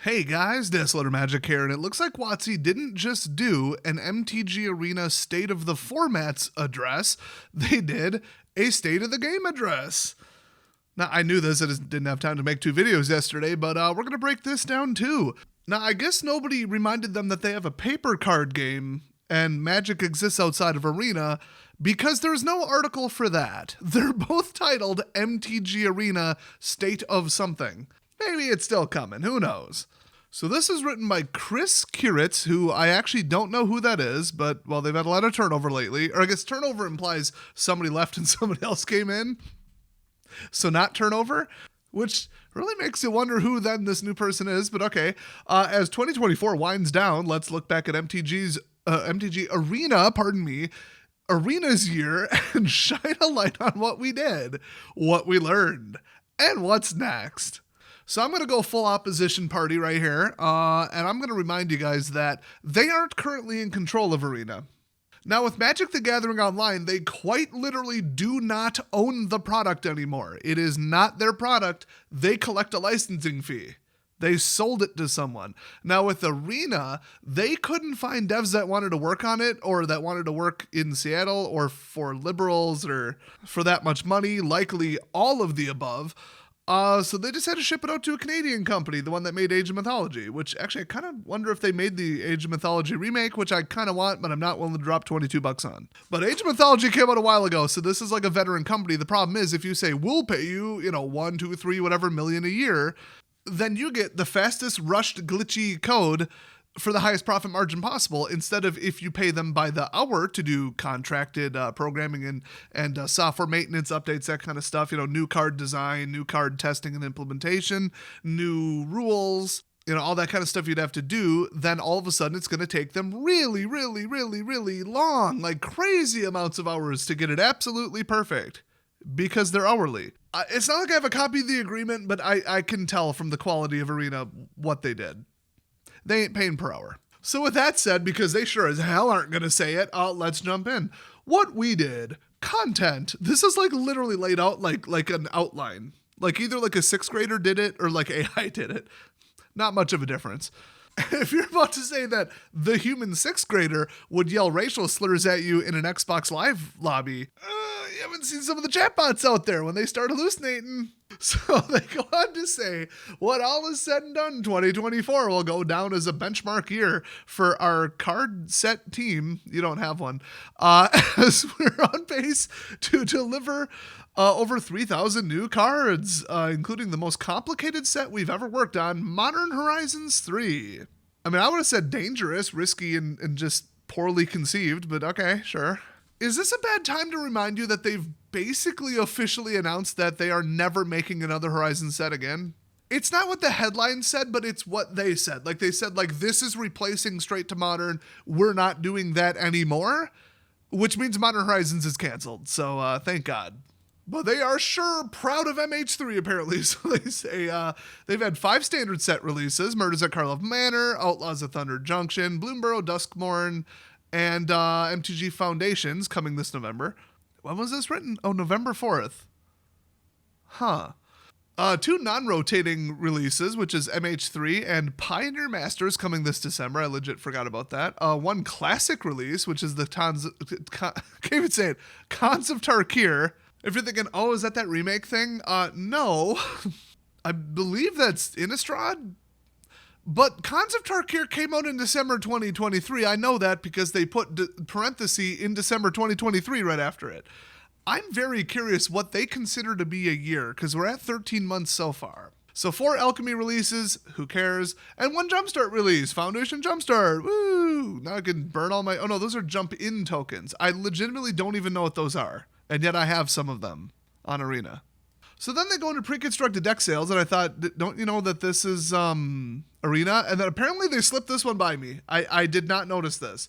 Hey guys, Desolator Magic here, and it looks like WotC didn't just do an MTG Arena State of the Formats address, they did a State of the Game address. Now, I knew this, I just didn't have time to make two videos yesterday, but we're going to break this down too. Now, I guess nobody reminded them that they have a paper card game, and Magic exists outside of Arena, because there's no article for that. They're both titled MTG Arena State of Something. Maybe it's still coming, who knows? So this is written by Chris Kiritz, who I actually don't know who that is, but, well, they've had a lot of turnover lately. Or I guess turnover implies somebody left and somebody else came in. So not turnover, which really makes you wonder who then this new person is, but okay. As 2024 winds down, let's look back at MTG Arena's year, and shine a light on what we did, what we learned, and what's next. So I'm going to go full opposition party right here, and I'm going to remind you guys that they aren't currently in control of Arena. Now, with Magic the Gathering Online, they quite literally do not own the product anymore. It is not their product. They collect a licensing fee. They sold it to someone. Now, with Arena, they couldn't find devs that wanted to work on it, or that wanted to work in Seattle, or for liberals, or for that much money, likely all of the above. So they just had to ship it out to a Canadian company, the one that made Age of Mythology, which actually I kind of wonder if they made the Age of Mythology remake, which I kind of want, but I'm not willing to drop $22 on. But Age of Mythology came out a while ago, so this is like a veteran company. The problem is if you say, we'll pay you, 1, 2, 3, whatever million a year, then you get the fastest rushed glitchy code for the highest profit margin possible, instead of if you pay them by the hour to do contracted programming and software maintenance updates, that kind of stuff, new card design, new card testing and implementation, new rules, all that kind of stuff you'd have to do, then all of a sudden it's going to take them really, really, really, really long, like crazy amounts of hours to get it absolutely perfect, because they're hourly. It's not like I have a copy of the agreement, but I can tell from the quality of Arena what they did. They ain't paying per hour. So with that said, because they sure as hell aren't going to say it, let's jump in. What we did, content. This is like literally laid out like an outline. Like either like a sixth grader did it or like AI did it. Not much of a difference. If you're about to say that the human sixth grader would yell racial slurs at you in an Xbox Live lobby, you haven't seen some of the chatbots out there when they start hallucinating. So they go on to say, what all is said and done, 2024 will go down as a benchmark year for our card set team. You don't have one. As we're on pace to deliver over 3,000 new cards, including the most complicated set we've ever worked on, Modern Horizons 3. I mean, I would have said dangerous, risky, and just poorly conceived, but okay, sure. Is this a bad time to remind you that they've basically officially announced that they are never making another Horizon set again? It's not what the headline said, but it's what they said. Like they said, this is replacing straight to modern. We're not doing that anymore, which means Modern Horizons is canceled. So thank God. But they are sure proud of MH3 apparently. So they say they've had 5 standard set releases: Murders at Karlov Manor, Outlaws of Thunder Junction, Bloomborough Duskmorn, and MTG Foundations coming this November. When was this written? Oh, November 4th. Huh. 2 non-rotating releases, which is MH3 and Pioneer Masters coming this December. I legit forgot about that. 1 classic release, which is the can't even say it, Khans of Tarkir. If you're thinking, oh, is that remake thing? No. I believe that's Innistrad. But Khans of Tarkir came out in December 2023. I know that because they put parenthesis in December 2023 right after it. I'm very curious what they consider to be a year, because we're at 13 months so far. So 4 Alchemy releases, who cares? And 1 Jumpstart release, Foundation Jumpstart. Woo! Now I can burn all my... Oh no, those are jump-in tokens. I legitimately don't even know what those are. And yet I have some of them on Arena. So then they go into pre-constructed deck sales, and I thought, don't you know that this is Arena? And then apparently they slipped this one by me. I did not notice this.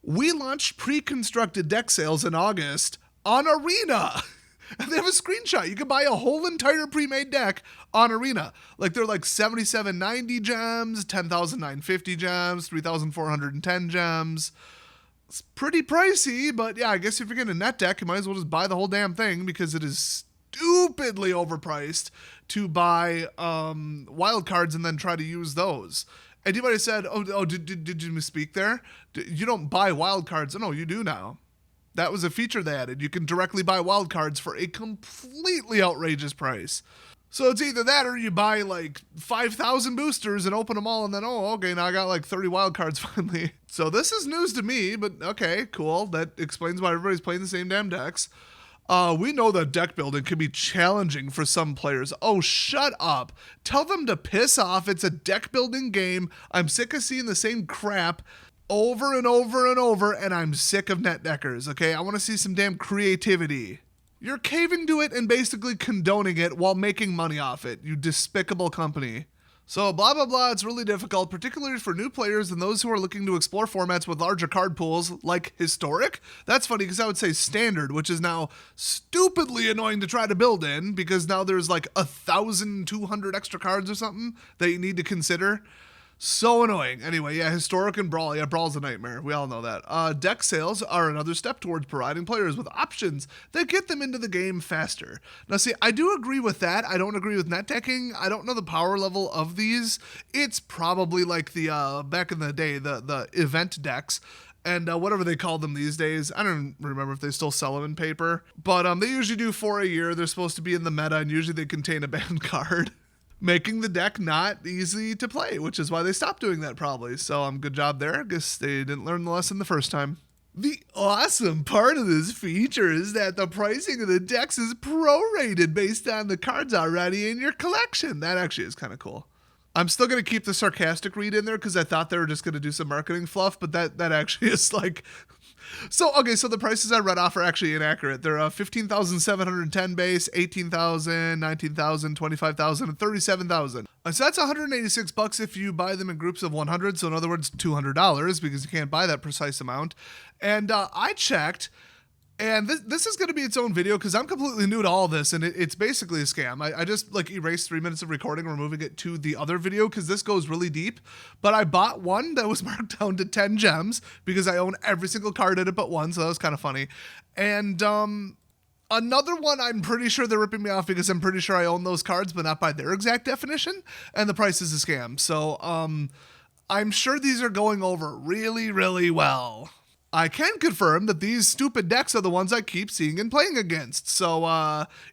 We launched pre-constructed deck sales in August on Arena. And they have a screenshot. You can buy a whole entire pre-made deck on Arena. They're like 7,790 gems, 10,950 gems, 3,410 gems. It's pretty pricey, but yeah, I guess if you're getting a net deck, you might as well just buy the whole damn thing because it is stupidly overpriced to buy wild cards and then try to use those. And you might have said, did you misspeak there? You don't buy wild cards. Oh, no, you do now. That was a feature they added. You can directly buy wild cards for a completely outrageous price. So it's either that or you buy like 5,000 boosters and open them all and then, okay, now I got like 30 wild cards finally. So this is news to me, but okay, cool. That explains why everybody's playing the same damn decks. We know that deck building can be challenging for some players. Oh, shut up. Tell them to piss off. It's a deck building game. I'm sick of seeing the same crap over and over and over, and I'm sick of net deckers, okay? I want to see some damn creativity. You're caving to it and basically condoning it while making money off it, you despicable company. So blah, blah, blah, it's really difficult, particularly for new players and those who are looking to explore formats with larger card pools, like Historic. That's funny because I would say Standard, which is now stupidly annoying to try to build in because now there's like 1,200 extra cards or something that you need to consider. So annoying. Anyway, yeah, Historic and Brawl. Yeah, Brawl's a nightmare. We all know that. Deck sales are another step towards providing players with options that get them into the game faster. Now, see, I do agree with that. I don't agree with net decking. I don't know the power level of these. It's probably like the, back in the day, the event decks. And whatever they call them these days. I don't remember if they still sell them in paper. But they usually do 4 a year. They're supposed to be in the meta, and usually they contain a banned card, making the deck not easy to play, which is why they stopped doing that probably. So good job there. I guess they didn't learn the lesson the first time. The awesome part of this feature is that the pricing of the decks is prorated based on the cards already in your collection. That actually is kind of cool. I'm still going to keep the sarcastic read in there because I thought they were just going to do some marketing fluff, but that actually is like... So the prices I read off are actually inaccurate. They're 15,710 base, 18,000, 19,000, 25,000, and 37,000. So that's $186 if you buy them in groups of 100. So in other words, $200 because you can't buy that precise amount. And I checked, and this is going to be its own video because I'm completely new to all this, and it's basically a scam. I just like erased 3 minutes of recording and removing it to the other video because this goes really deep. But I bought one that was marked down to 10 gems because I own every single card in it but one, so that was kind of funny. And another one, I'm pretty sure they're ripping me off because I'm pretty sure I own those cards, but not by their exact definition, and the price is a scam. So I'm sure these are going over really, really well. I can confirm that these stupid decks are the ones I keep seeing and playing against. So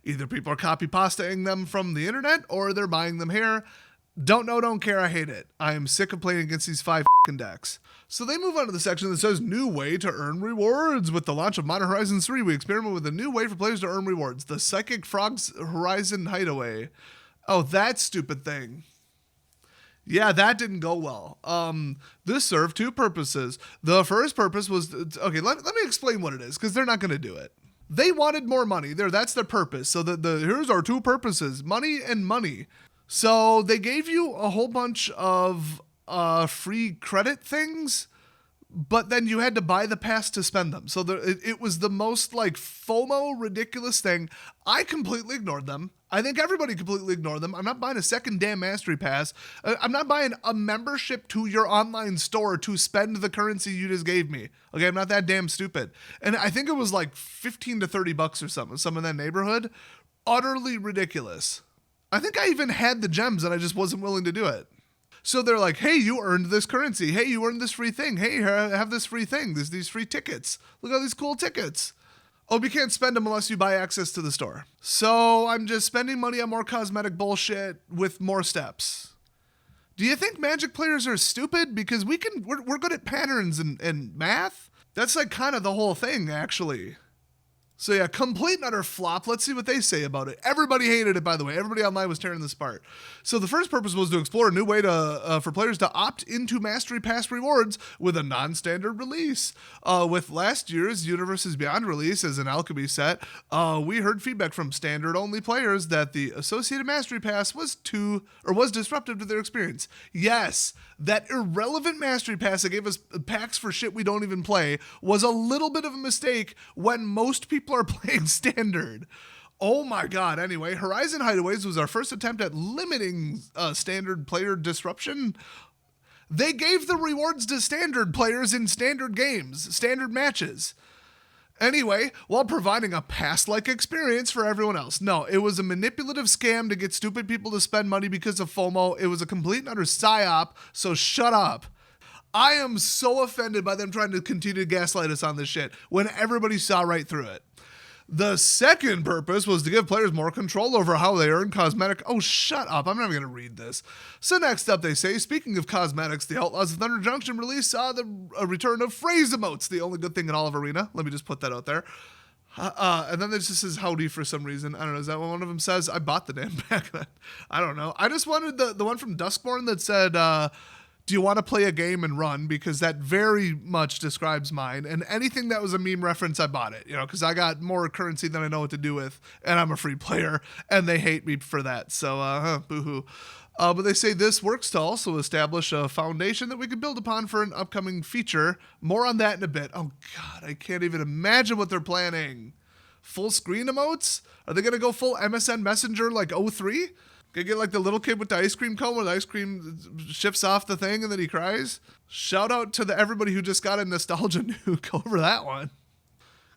either people are copy-pastaing them from the internet or they're buying them here. Don't know, don't care, I hate it. I am sick of playing against these 5 decks. So they move on to the section that says new way to earn rewards. With the launch of Modern Horizons 3, we experiment with a new way for players to earn rewards. The Psychic Frogs Horizon Hideaway. Oh, that stupid thing. Yeah, that didn't go well. This served 2 purposes. The first purpose was, okay, let me explain what it is, because they're not going to do it. They wanted more money. That's their purpose. So here's our 2 purposes, money and money. So they gave you a whole bunch of free credit things, but then you had to buy the pass to spend them. So it was the most like FOMO ridiculous thing. I completely ignored them. I think everybody completely ignored them. I'm not buying a second damn Mastery Pass. I'm not buying a membership to your online store to spend the currency you just gave me. Okay, I'm not that damn stupid. And I think it was like $15 to $30 or something, some in that neighborhood. Utterly ridiculous. I think I even had the gems and I just wasn't willing to do it. So they're like, hey, you earned this currency. Hey, you earned this free thing. Hey, have this free thing. There's these free tickets. Look at all these cool tickets. Oh, you can't spend them unless you buy access to the store. So I'm just spending money on more cosmetic bullshit with more steps. Do you think Magic players are stupid? Because we're good at patterns and math. That's like kind of the whole thing, actually. So yeah, complete and utter flop. Let's see what they say about it. Everybody hated it, by the way. Everybody online was tearing this apart. So the first purpose was to explore a new way for players to opt into Mastery Pass rewards with a non-standard release. With last year's Universes Beyond release as an Alchemy set, we heard feedback from standard-only players that the associated Mastery Pass was disruptive to their experience. Yes, that irrelevant Mastery Pass that gave us packs for shit we don't even play was a little bit of a mistake when most people are playing standard. Oh my god. Anyway, Horizon Hideaways was our first attempt at limiting standard player disruption. They gave the rewards to standard players in standard games, standard matches. Anyway, while providing a past-like experience for everyone else. No, it was a manipulative scam to get stupid people to spend money because of FOMO. It was a complete and utter psyop, so shut up. I am so offended by them trying to continue to gaslight us on this shit when everybody saw right through it. The second purpose was to give players more control over how they earn cosmetic. Oh, shut up. I'm not even going to read this. So next up, they say, speaking of cosmetics, the Outlaws of Thunder Junction release saw the return of phrase emotes, the only good thing in all of Arena. Let me just put that out there. And then this just says howdy for some reason. I don't know. Is that what one of them says? I bought the damn pack. I don't know. I just wanted the one from Duskborn that said, do you want to play a game and run? Because that very much describes mine. And anything that was a meme reference, I bought it, because I got more currency than I know what to do with, and I'm a free player, and they hate me for that. So, boo-hoo. But they say this works to also establish a foundation that we could build upon for an upcoming feature. More on that in a bit. Oh, God, I can't even imagine what they're planning. Full screen emotes? Are they going to go full MSN Messenger like 03? Gonna get like the little kid with the ice cream cone where the ice cream shifts off the thing and then he cries? Shout out to everybody who just got a nostalgia nuke over that one.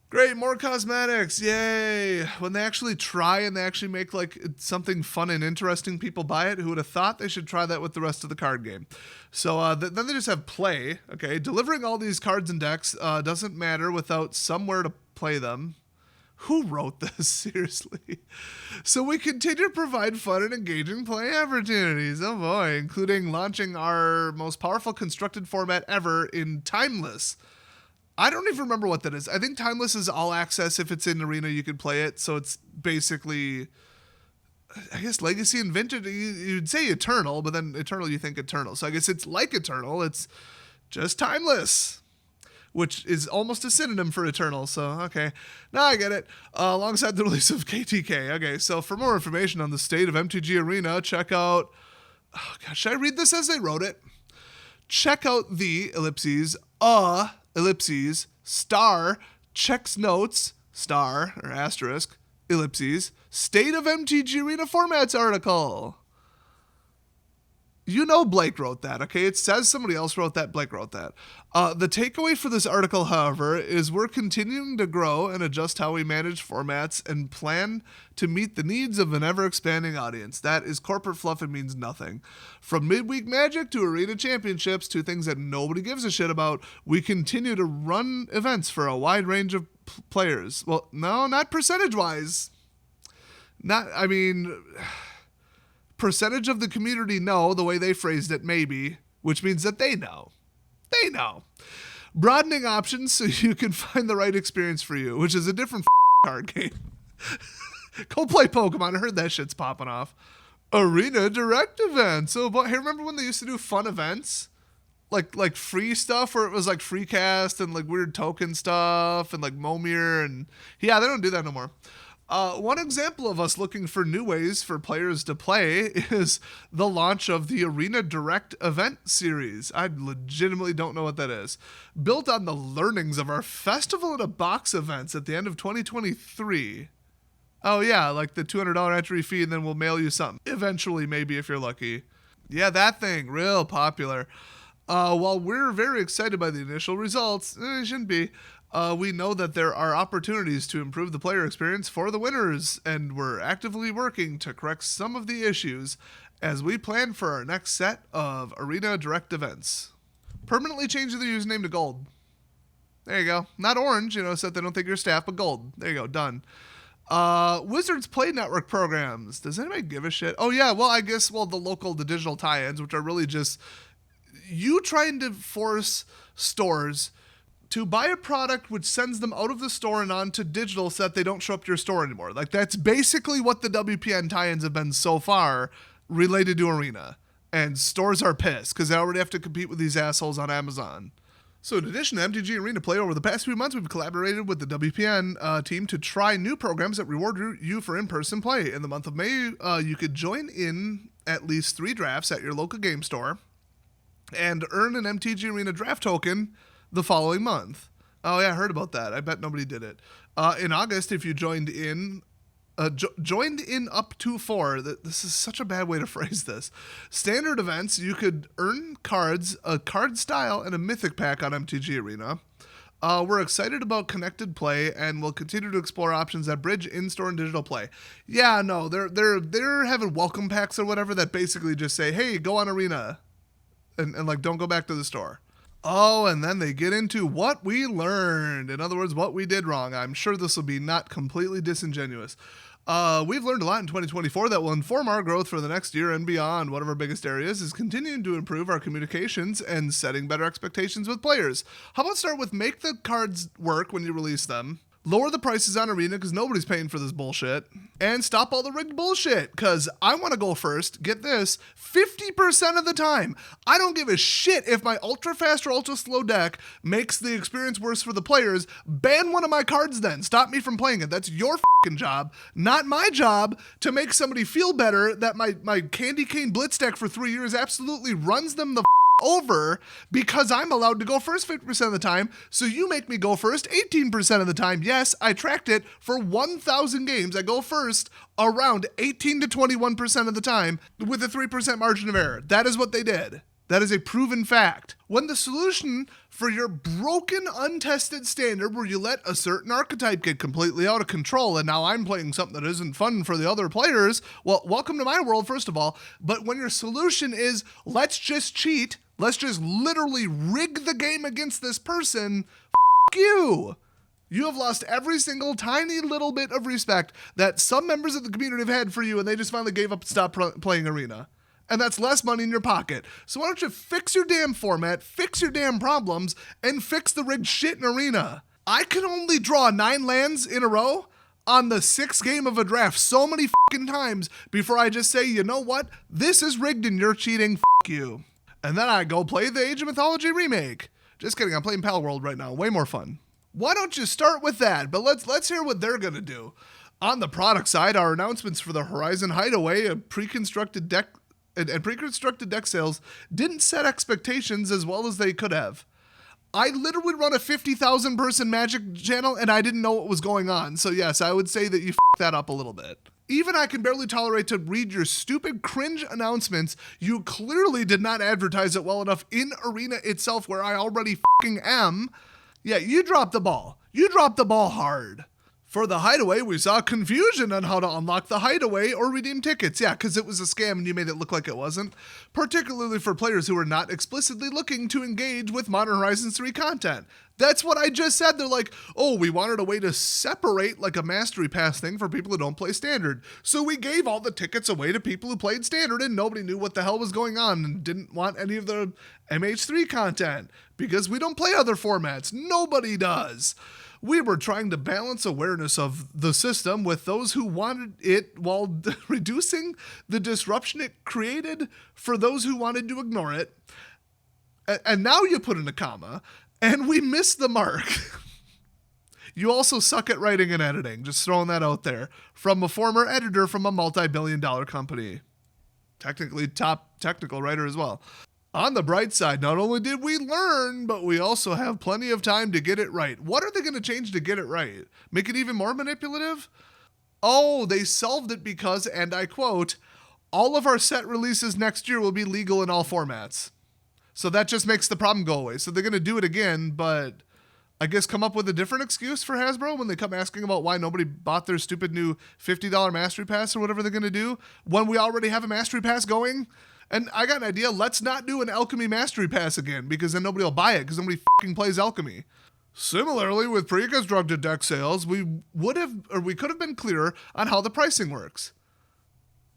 Great, more cosmetics, yay. When they actually try and they actually make like something fun and interesting, people buy it. Who would have thought they should try that with the rest of the card game? So then they just have play, okay? Delivering all these cards and decks doesn't matter without somewhere to play them. Who wrote this? Seriously. So we continue to provide fun and engaging play opportunities. Oh boy, including launching our most powerful constructed format ever in Timeless. I don't even remember what that is. I think Timeless is all access. If it's in Arena, you can play it. So it's basically, I guess, Legacy and Vintage. You'd say Eternal, but then Eternal, you think Eternal. So I guess it's like Eternal. It's just Timeless, which is almost a synonym for Eternal, so okay. Now I get it. Alongside the release of KTK. Okay, so for more information on the state of MTG Arena, check out... Oh gosh, should I read this as they wrote it? Check out the, ellipses, star, checks notes, star, or asterisk, ellipses, state of MTG Arena formats article. You know Blake wrote that, okay? It says somebody else wrote that. Blake wrote that. The takeaway for this article, however, is we're continuing to grow and adjust how we manage formats and plan to meet the needs of an ever-expanding audience. That is corporate fluff and means nothing. From midweek magic to arena championships to things that nobody gives a shit about, we continue to run events for a wide range of players. Well, no, not percentage-wise. Percentage of the community know, the way they phrased it, maybe, which means that they know. They know. Broadening options so you can find the right experience for you, which is a different card game. Go play Pokemon. I heard that shit's popping off. Arena Direct events. Oh boy, hey, remember when they used to do fun events? Like free stuff where it was like free cast and like weird token stuff and like Momir and... Yeah, they don't do that no more. One example of us looking for new ways for players to play is the launch of the Arena Direct event series. I legitimately don't know what that is. Built on the learnings of our Festival in a Box events at the end of 2023. Oh yeah, like the $200 entry fee and then we'll mail you something. Eventually, maybe if you're lucky. Yeah, that thing, real popular. While we're very excited by the initial results, it shouldn't be. We know that there are opportunities to improve the player experience for the winners, and we're actively working to correct some of the issues as we plan for our next set of Arena Direct events. Permanently changing the username to gold. There you go. Not orange, so that they don't think you're staff, but gold. There you go. Done. Wizards Play Network programs. Does anybody give a shit? Oh, yeah. Well, I guess, the digital tie-ins, which are really just you trying to force stores to buy a product which sends them out of the store and onto digital so that they don't show up to your store anymore. Like, that's basically what the WPN tie-ins have been so far related to Arena. And stores are pissed because they already have to compete with these assholes on Amazon. So in addition to MTG Arena Play, over the past few months, we've collaborated with the WPN team to try new programs that reward you for in-person play. In the month of May, you could join in at least 3 drafts at your local game store and earn an MTG Arena draft token the following month. Oh yeah, I heard about that. I bet nobody did it. In August, if you joined in up to 4, this is such a bad way to phrase this. Standard events, you could earn cards, a card style, and a mythic pack on MTG Arena. We're excited about connected play and will continue to explore options that bridge in-store and digital play. Yeah, no, they're having welcome packs or whatever that basically just say, hey, go on Arena and like don't go back to the store. Oh, and then they get into what we learned. In other words, what we did wrong. I'm sure this will be not completely disingenuous. We've learned a lot in 2024 that will inform our growth for the next year and beyond. One of our biggest areas is continuing to improve our communications and setting better expectations with players. How about start with make the cards work when you release them? Lower the prices on Arena because nobody's paying for this bullshit. And stop all the rigged bullshit because I want to go first. Get this, 50% of the time. I don't give a shit if my ultra fast or ultra slow deck makes the experience worse for the players. Ban one of my cards then. Stop me from playing it. That's your fucking job, not my job to make somebody feel better that my Candy Cane Blitz deck for 3 years absolutely runs them the over because I'm allowed to go first 50% of the time, so you make me go first 18% of the time. Yes, I tracked it for 1,000 games. I go first around 18 to 21% of the time with a 3% margin of error. That is what they did. That is a proven fact. When the solution for your broken, untested standard where you let a certain archetype get completely out of control and now I'm playing something that isn't fun for the other players, well, welcome to my world, first of all. But when your solution is, let's just cheat, let's just literally rig the game against this person, you. You have lost every single tiny little bit of respect that some members of the community have had for you, and they just finally gave up and stopped playing Arena. And that's less money in your pocket. So why don't you fix your damn format, fix your damn problems, and fix the rigged shit in Arena? I can only draw 9 lands in a row on the 6th game of a draft so many fucking times before I just say, you know what? This is rigged and you're cheating, fuck you. And then I go play the Age of Mythology remake. Just kidding, I'm playing Pal World right now. Way more fun. Why don't you start with that? But let's hear what they're gonna do. On the product side, our announcements for the Horizon Hideaway, a pre-constructed deck and pre-constructed deck sales didn't set expectations as well as they could have. I literally run a 50,000 person Magic channel and I didn't know what was going on. So yes, I would say that you f***ed that up a little bit. Even I can barely tolerate to read your stupid cringe announcements. You clearly did not advertise it well enough in Arena itself where I already f***ing am. Yeah, you dropped the ball. You dropped the ball hard. For the Hideaway, we saw confusion on how to unlock the Hideaway or redeem tickets. Yeah, because it was a scam and you made it look like it wasn't. Particularly for players who are not explicitly looking to engage with Modern Horizons 3 content. That's what I just said. They're like, oh, we wanted a way to separate like a Mastery Pass thing for people who don't play Standard. So we gave all the tickets away to people who played Standard and nobody knew what the hell was going on and didn't want any of the MH3 content because we don't play other formats. Nobody does. We were trying to balance awareness of the system with those who wanted it while reducing the disruption it created for those who wanted to ignore it. And now you put in a comma, and we missed the mark. You also suck at writing and editing, just throwing that out there. From a former editor from a multi-billion-dollar company. Technically top technical writer as well. On the bright side, not only did we learn, but we also have plenty of time to get it right. What are they going to change to get it right? Make it even more manipulative? Oh, they solved it because, and I quote, all of our set releases next year will be legal in all formats. So that just makes the problem go away. So they're going to do it again, but I guess come up with a different excuse for Hasbro when they come asking about why nobody bought their stupid new $50 Mastery Pass or whatever they're going to do when we already have a Mastery Pass going. And I got an idea. Let's not do an Alchemy Mastery Pass again because then nobody will buy it because nobody fucking plays Alchemy. Similarly, with pre-constructed deck sales, we could have been clearer on how the pricing works.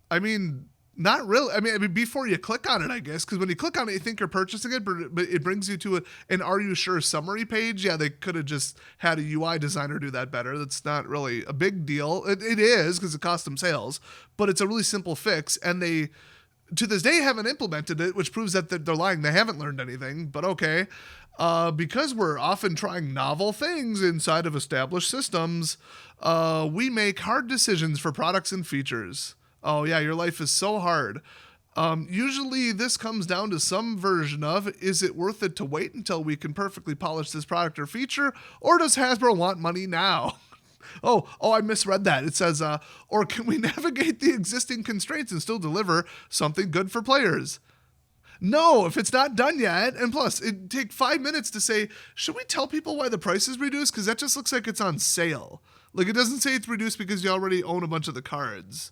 I mean, not really. I mean, before you click on it, I guess, because when you click on it, you think you're purchasing it, but it brings you to an "Are you sure?" summary page. Yeah, they could have just had a UI designer do that better. That's not really a big deal. It is because it cost them sales, but it's a really simple fix, and they, to this day, haven't implemented it, which proves that they're lying. They haven't learned anything, but okay. Because we're often trying novel things inside of established systems, we make hard decisions for products and features. Oh yeah, your life is so hard. Usually this comes down to some version of, is it worth it to wait until we can perfectly polish this product or feature, or does Hasbro want money now? Oh, I misread that. It says, or can we navigate the existing constraints and still deliver something good for players? No, if it's not done yet, and plus, it'd take 5 minutes to say, should we tell people why the price is reduced? Because that just looks like it's on sale. Like, it doesn't say it's reduced because you already own a bunch of the cards.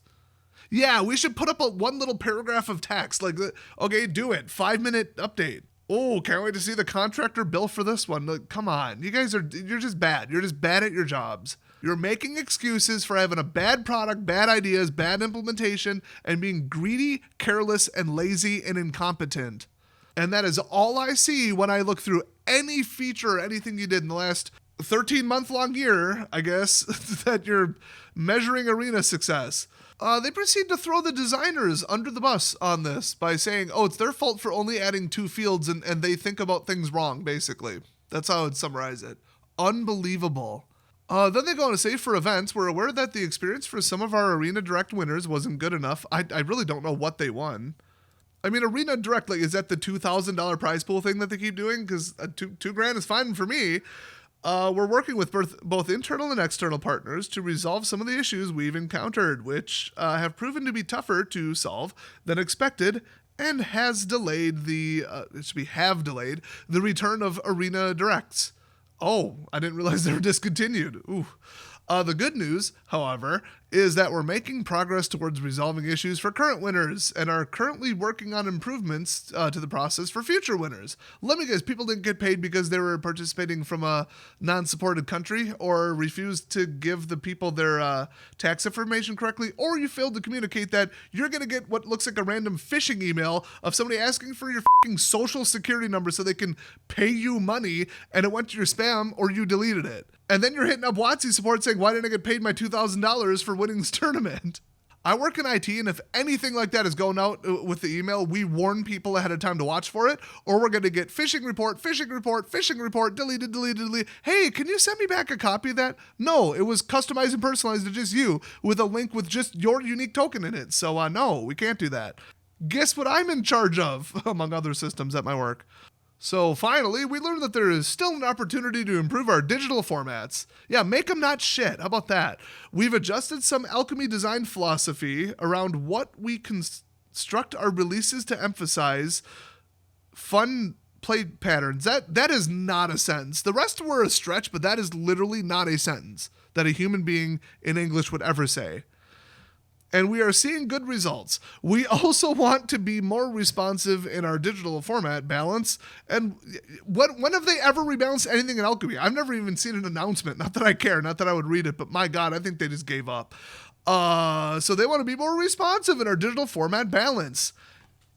Yeah, we should put up one little paragraph of text. Like, okay, do it. 5-minute update. Oh, can't wait to see the contractor bill for this one. Like, come on. You're just bad. You're just bad at your jobs. You're making excuses for having a bad product, bad ideas, bad implementation, and being greedy, careless, and lazy and incompetent. And that is all I see when I look through any feature or anything you did in the last 13-month-long year, I guess, that you're measuring arena success. They proceed to throw the designers under the bus on this by saying, oh, it's their fault for only adding 2 fields and they think about things wrong, basically. That's how I would summarize it. Unbelievable. Then they go on to say, for events, we're aware that the experience for some of our Arena Direct winners wasn't good enough. I really don't know what they won. I mean, Arena Direct, like, is that the $2,000 prize pool thing that they keep doing? Because $2,000 is fine for me. We're working with both internal and external partners to resolve some of the issues we've encountered, which have proven to be tougher to solve than expected and has delayed have delayed the return of Arena Directs. Oh, I didn't realize they were discontinued. Ooh. The good news, however, is that we're making progress towards resolving issues for current winners and are currently working on improvements to the process for future winners. Let me guess, people didn't get paid because they were participating from a non-supported country or refused to give the people their tax information correctly, or you failed to communicate that you're going to get what looks like a random phishing email of somebody asking for your fucking social security number so they can pay you money, and it went to your spam or you deleted it. And then you're hitting up WotC support saying, why didn't I get paid my $2,000 for winning this tournament? I work in IT, and if anything like that is going out with the email, we warn people ahead of time to watch for it, or we're going to get phishing report, deleted. Hey, can you send me back a copy of that? No, it was customized and personalized to just you with a link with just your unique token in it. So no, we can't do that. Guess what I'm in charge of, among other systems at my work? So finally, we learned that there is still an opportunity to improve our digital formats. Yeah, make them not shit. How about that? We've adjusted some alchemy design philosophy around what we construct our releases to emphasize fun play patterns. That is not a sentence. The rest were a stretch, but that is literally not a sentence that a human being in English would ever say. And we are seeing good results. We also want to be more responsive in our digital format balance. And when have they ever rebalanced anything in Alchemy? I've never even seen an announcement. Not that I care, not that I would read it, but my God, I think they just gave up. So they want to be more responsive in our digital format balance.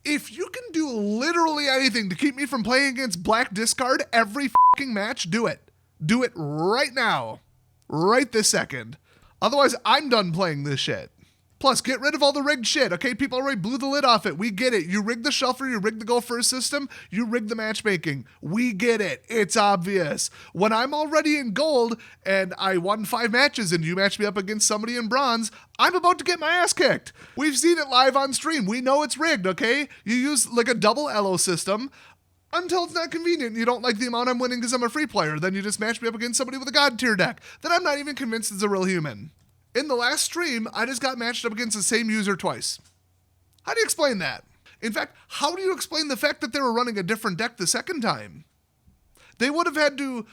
If you can do literally anything to keep me from playing against Black Discard every fucking match, do it. Do it right now. Right this second. Otherwise, I'm done playing this shit. Plus, get rid of all the rigged shit, okay? People already blew the lid off it. We get it. You rigged the shuffler, you rigged the go first system, you rigged the matchmaking. We get it. It's obvious. When I'm already in gold and I won 5 matches and you match me up against somebody in bronze, I'm about to get my ass kicked. We've seen it live on stream. We know it's rigged, okay? You use like a double LO system until it's not convenient. You don't like the amount I'm winning because I'm a free player. Then you just match me up against somebody with a god tier deck that I'm not even convinced is a real human. In the last stream, I just got matched up against the same user twice. How do you explain that? In fact, how do you explain the fact that they were running a different deck the second time? They would have had to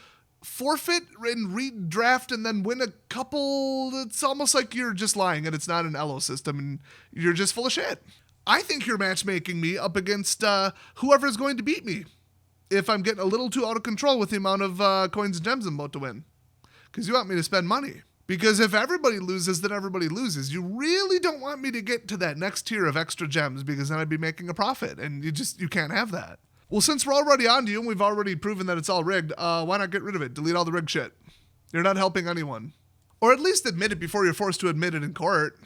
forfeit and redraft and then win a couple. It's almost like you're just lying and it's not an LO system and you're just full of shit. I think you're matchmaking me up against whoever is going to beat me if I'm getting a little too out of control with the amount of coins and gems I'm about to win. Because you want me to spend money. Because if everybody loses, then everybody loses. You really don't want me to get to that next tier of extra gems because then I'd be making a profit, and you can't have that. Well, since we're already on to you and we've already proven that it's all rigged, why not get rid of it? Delete all the rigged shit. You're not helping anyone. Or at least admit it before you're forced to admit it in court.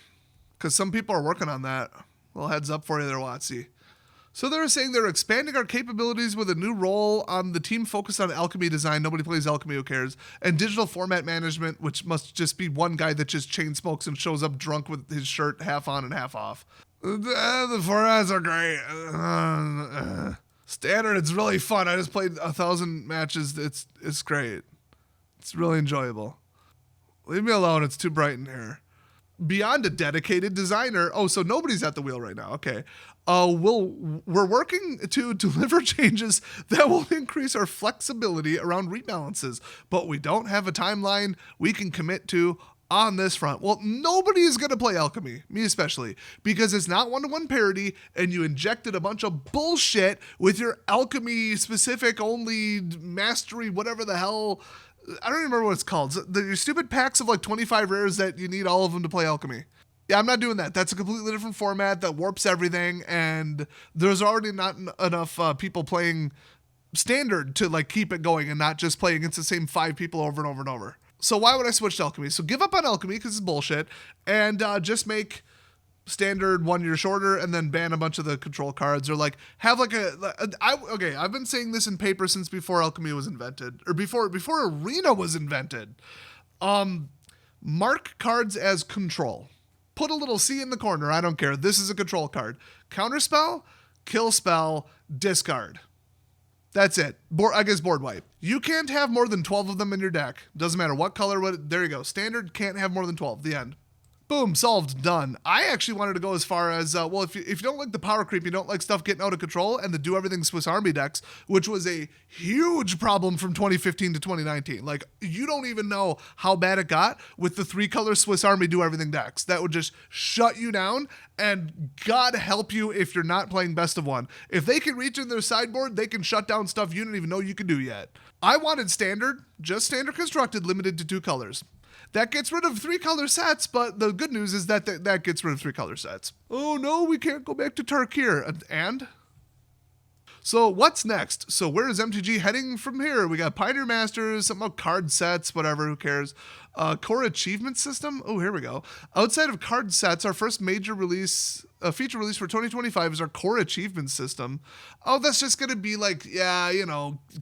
Because some people are working on that. Well, heads up for you there, WotC. So they're saying they're expanding our capabilities with a new role on the team focused on alchemy design. Nobody plays alchemy, who cares? And digital format management, which must just be one guy that just chain smokes and shows up drunk with his shirt half on and half off. The formats are great. Standard, it's really fun. I just played 1,000 matches. It's great. It's really enjoyable. Leave me alone. It's too bright in here. beyond a dedicated designer. Oh, so nobody's at the wheel right now. Okay. We're working to deliver changes that will increase our flexibility around rebalances, but we don't have a timeline we can commit to on this front. Well, nobody is going to play Alchemy, me especially, because it's not one-to-one parity, and you injected a bunch of bullshit with your Alchemy specific only mastery, whatever the hell. I don't even remember what it's called. Your stupid packs of like 25 rares that you need all of them to play Alchemy. Yeah, I'm not doing that. That's a completely different format that warps everything, and there's already not enough people playing standard to like keep it going and not just play against the same 5 people over and over and over. So why would I switch to Alchemy? So give up on Alchemy because it's bullshit, and just make standard 1 year shorter and then ban a bunch of the control cards, or like have like I've been saying this in paper since before Alchemy was invented, or before Arena was invented. Mark cards as control. Put a little C in the corner. I don't care. This is a control card. Counterspell, kill spell, discard. That's it. Board wipe. You can't have more than 12 of them in your deck. Doesn't matter what color. There you go. Standard can't have more than 12. The end. Boom, solved, done. I actually wanted to go as far as, if you don't like the power creep, you don't like stuff getting out of control, and the do everything Swiss Army decks, which was a huge problem from 2015 to 2019. Like, you don't even know how bad it got with the 3-color Swiss Army do everything decks. That would just shut you down, and God help you if you're not playing best of one. If they can reach in their sideboard, they can shut down stuff you don't even know you can do yet. I wanted standard, just standard constructed, limited to 2 colors. That gets rid of 3-color sets, but the good news is that that gets rid of 3-color sets. Oh no, we can't go back to Tarkir. And? So what's next? So where is MTG heading from here? We got Pioneer Masters, something about card sets, whatever, who cares? Core achievement system? Oh, here we go. Outside of card sets, our first major release, feature release for 2025 is our core achievement system. Oh, that's just going to be like,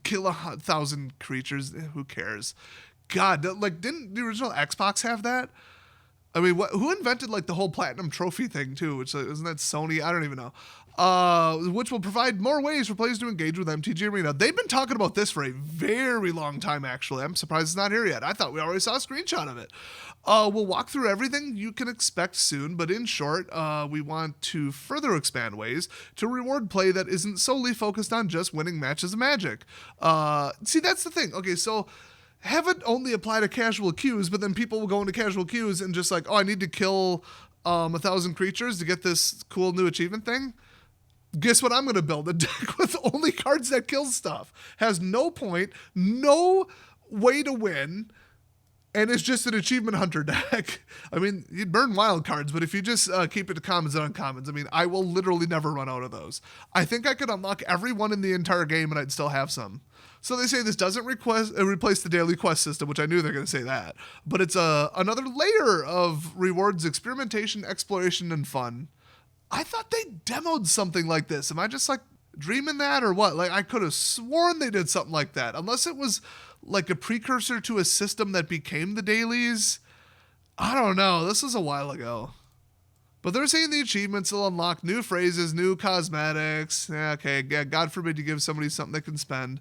kill 1,000 creatures. Who cares? God, like, didn't the original Xbox have that? I mean, who invented like the whole platinum trophy thing too? Which isn't that Sony? I don't even know. Which will provide more ways for players to engage with MTG Arena. They've been talking about this for a very long time, actually. I'm surprised it's not here yet. I thought we already saw a screenshot of it. We'll walk through everything you can expect soon, but in short, we want to further expand ways to reward play that isn't solely focused on just winning matches of Magic. See, that's the thing. Okay, so have it only apply to casual queues, but then people will go into casual queues and just like, oh, I need to kill 1,000 creatures to get this cool new achievement thing. Guess what I'm going to build? A deck with only cards that kill stuff. Has no point, no way to win, and it's just an achievement hunter deck. I mean, you'd burn wild cards, but if you just keep it to commons and uncommons, I mean, I will literally never run out of those. I think I could unlock every one in the entire game and I'd still have some. So they say this doesn't replace the daily quest system, which I knew they're going to say that. But it's another layer of rewards, experimentation, exploration, and fun. I thought they demoed something like this. Am I just like dreaming that or what? Like, I could have sworn they did something like that. Unless it was like a precursor to a system that became the dailies. I don't know. This was a while ago. But they're saying the achievements will unlock new phrases, new cosmetics. Okay, God forbid you give somebody something they can spend.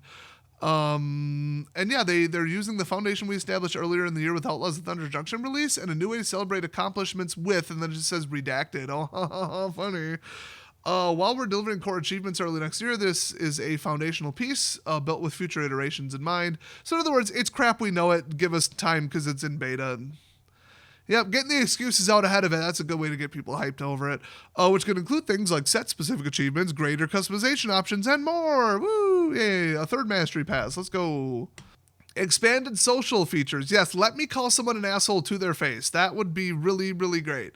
And yeah, they're using the foundation we established earlier in the year with Outlaws of Thunder Junction release and a new way to celebrate accomplishments with, and then it just says redacted. Oh, funny. While we're delivering core achievements early next year, this is a foundational piece built with future iterations in mind. So in other words, it's crap, we know it. Give us time because it's in beta. Yep, getting the excuses out ahead of it, that's a good way to get people hyped over it, which could include things like set-specific achievements, greater customization options, and more. Woo! Yay, a 3rd mastery pass. Let's go. Expanded social features. Yes, let me call someone an asshole to their face. That would be really, really great.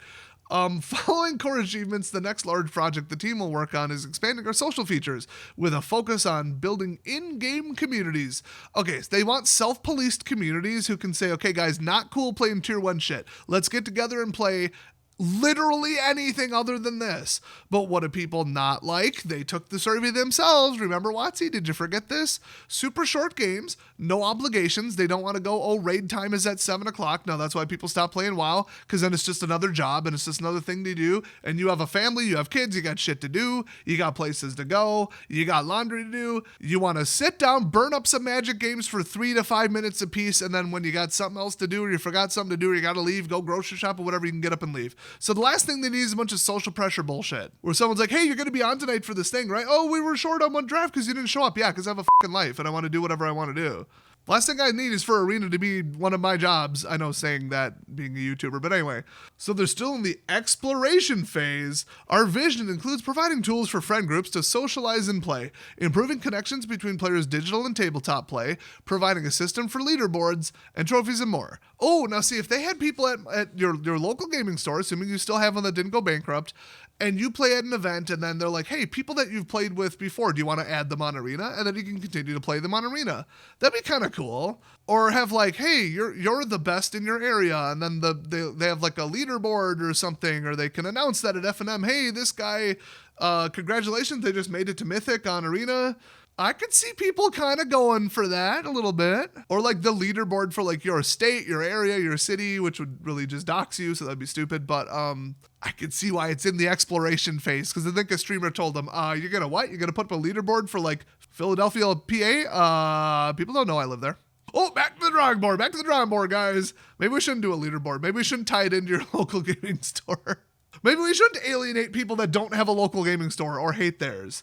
Following core achievements, the next large project the team will work on is expanding our social features with a focus on building in-game communities. Okay, so they want self-policed communities who can say, okay guys, not cool playing tier 1 shit. Let's get together and play Literally anything other than this. But what do people not like? They took the survey themselves. Remember, Watsy? Did you forget this? Super short games, no obligations. They don't want to go, oh, raid time is at 7 o'clock. No, that's why people stop playing WoW, because then it's just another job and it's just another thing to do. And you have a family, you have kids, you got shit to do, you got places to go, you got laundry to do. You want to sit down, burn up some Magic games for 3 to 5 minutes a piece, and then when you got something else to do, or you forgot something to do, or you got to leave, go grocery shop or whatever, you can get up and leave. So the last thing they need is a bunch of social pressure bullshit where someone's like, hey, you're going to be on tonight for this thing, right? Oh, we were short on one draft because you didn't show up. Yeah, because I have a fucking life and I want to do whatever I want to do. Last thing I need is for Arena to be one of my jobs. I know saying that being a YouTuber, but anyway. So they're still in the exploration phase. Our vision includes providing tools for friend groups to socialize and play, improving connections between players' digital and tabletop play, providing a system for leaderboards, and trophies and more. Oh, now see, if they had people at your local gaming store, assuming you still have one that didn't go bankrupt, and you play at an event, and then they're like, hey, people that you've played with before, do you want to add them on Arena? And then you can continue to play them on Arena. That'd be kind of cool. Or have like, hey, you're the best in your area, and then they have like a leaderboard or something, or they can announce that at F&M, hey, this guy, congratulations, they just made it to Mythic on Arena. I could see people kind of going for that a little bit. Or like the leaderboard for like your state, your area, your city, which would really just dox you, so that'd be stupid. But I could see why it's in the exploration phase, because I think a streamer told them, you're gonna what? You're gonna put up a leaderboard for like Philadelphia, PA? People don't know I live there. Oh, back to the drawing board. Back to the drawing board, guys. Maybe we shouldn't do a leaderboard. Maybe we shouldn't tie it into your local gaming store. Maybe we shouldn't alienate people that don't have a local gaming store or hate theirs.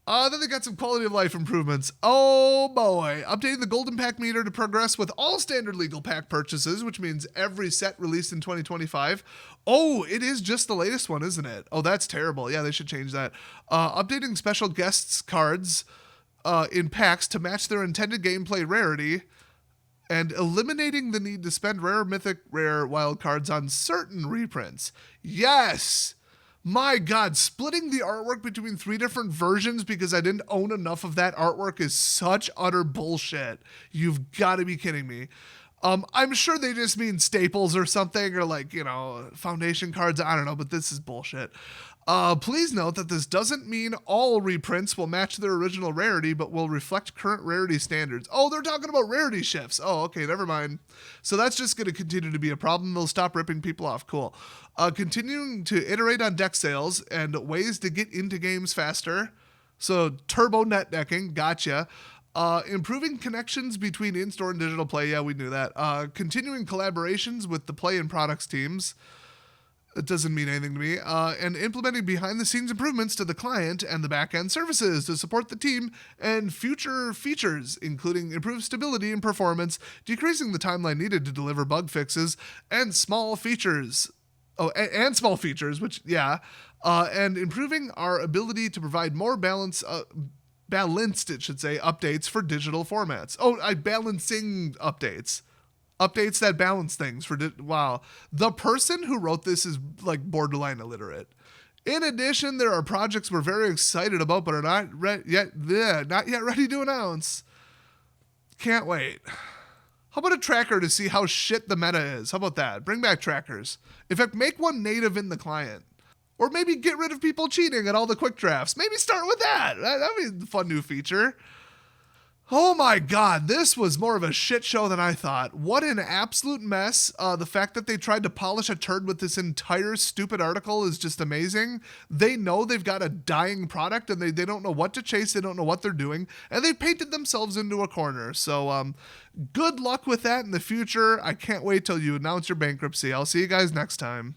Then they got some quality of life improvements. Oh boy. Updating the golden pack meter to progress with all standard legal pack purchases, which means every set released in 2025. Oh, it is just the latest one, isn't it? Oh, that's terrible. Yeah, they should change that. Updating special guests cards in packs to match their intended gameplay rarity, and eliminating the need to spend rare, mythic, rare wild cards on certain reprints. Yes! My God, splitting the artwork between 3 different versions because I didn't own enough of that artwork is such utter bullshit. You've got to be kidding me. I'm sure they just mean staples or something, or like, foundation cards. I don't know, but this is bullshit. Please note that this doesn't mean all reprints will match their original rarity, but will reflect current rarity standards. Oh, they're talking about rarity shifts. Oh, okay, never mind. So that's just going to continue to be a problem. They'll stop ripping people off. Cool. Continuing to iterate on deck sales and ways to get into games faster. So turbo net decking, gotcha. Improving connections between in-store and digital play. Yeah, we knew that. Continuing collaborations with the play and products teams. It doesn't mean anything to me. And implementing behind-the-scenes improvements to the client and the back-end services to support the team and future features, including improved stability and performance, decreasing the timeline needed to deliver bug fixes, and small features. Oh, and small features, which, yeah. And improving our ability to provide more balanced, it should say, updates for digital formats. Oh, balancing updates. Updates that balance things wow. The person who wrote this is like borderline illiterate. In addition, there are projects we're very excited about but are not yet ready to announce. Can't wait. How about a tracker to see how shit the meta is? How about that? Bring back trackers. In fact, make one native in the client. Or maybe get rid of people cheating at all the quick drafts. Maybe start with that. That'd be a fun new feature. Oh my God, this was more of a shit show than I thought. What an absolute mess. The fact that they tried to polish a turd with this entire stupid article is just amazing. They know they've got a dying product and they don't know what to chase. They don't know what they're doing. And they painted themselves into a corner. So good luck with that in the future. I can't wait till you announce your bankruptcy. I'll see you guys next time.